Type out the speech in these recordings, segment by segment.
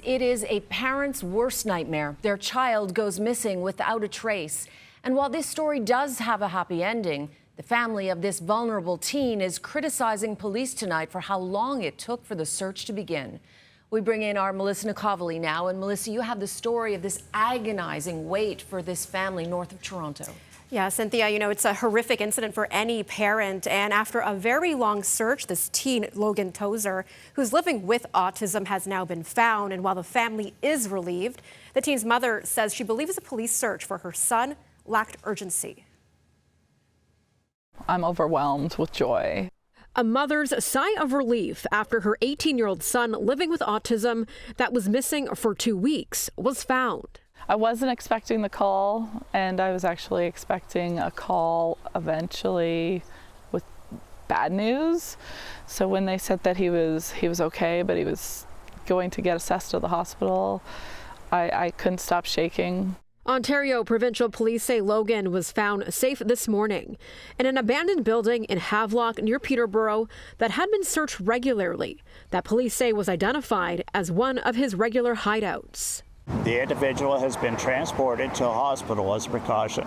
It is a parent's worst nightmare. Their child goes missing without a trace. And while this story does have a happy ending, the family of this vulnerable teen is criticizing police tonight for how long it took for the search to begin. We bring in our Melissa Nakhavoly now. And Melissa, you have the story of this agonizing wait for this family north of Toronto. Yeah, Cynthia, it's a horrific incident for any parent. And after a very long search, this teen, Logan Tozer, who's living with autism, has now been found. And while the family is relieved, the teen's mother says she believes the police search for her son lacked urgency. I'm overwhelmed with joy. A mother's sigh of relief after her 18-year-old son living with autism that was missing for 2 weeks was found. I wasn't expecting the call, and I was actually expecting a call eventually with bad news. So when they said that he was okay, but he was going to get assessed at the hospital, I couldn't stop shaking. Ontario Provincial Police say Logan was found safe this morning in an abandoned building in Havelock near Peterborough that had been searched regularly, that police say was identified as one of his regular hideouts. The individual has been transported to a hospital as a precaution.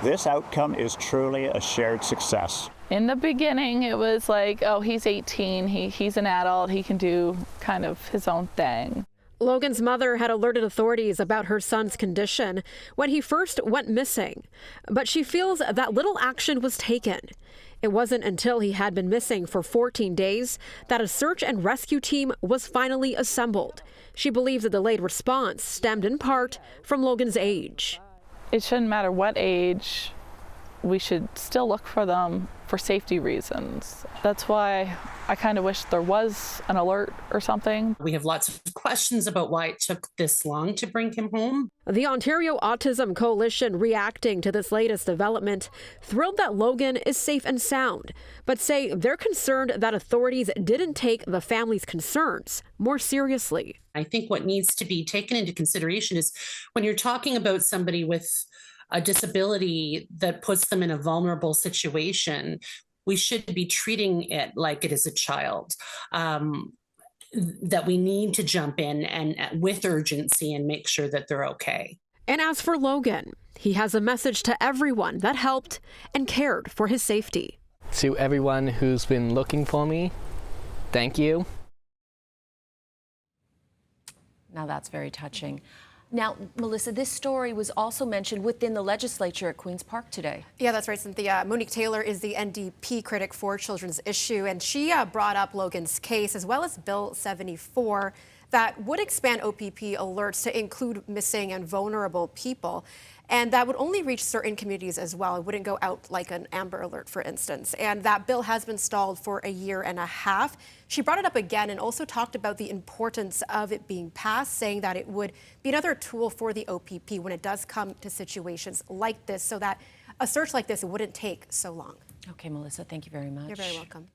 This outcome is truly a shared success. In the beginning, it was like, oh, he's 18, he's an adult, he can do kind of his own thing. Logan's mother had alerted authorities about her son's condition when he first went missing, but she feels that little action was taken. It wasn't until he had been missing for 14 days that a search and rescue team was finally assembled. She believes the delayed response stemmed in part from Logan's age. It shouldn't matter what age, we should still look for them for safety reasons. That's why I kind of wish there was an alert or something. We have lots of questions about why it took this long to bring him home. The Ontario Autism Coalition, reacting to this latest development, thrilled that Logan is safe and sound, but say they're concerned that authorities didn't take the family's concerns more seriously. I think what needs to be taken into consideration is when you're talking about somebody with a disability that puts them in a vulnerable situation, we should be treating it like it is a child, that we need to jump in and with urgency and make sure that they're okay. And as for Logan, he has a message to everyone that helped and cared for his safety. To everyone who's been looking for me, thank you. Now that's very touching. Now, Melissa, this story was also mentioned within the legislature at Queen's Park today. Yeah, that's right, Cynthia. Monique Taylor is the NDP critic for Children's Issue, and she brought up Logan's case as well as Bill 74 that would expand OPP alerts to include missing and vulnerable people. And that would only reach certain communities as well. It wouldn't go out like an Amber Alert, for instance. And that bill has been stalled for a year and a half. She brought it up again and also talked about the importance of it being passed, saying that it would be another tool for the OPP when it does come to situations like this, so that a search like this wouldn't take so long. Okay, Melissa, thank you very much. You're very welcome.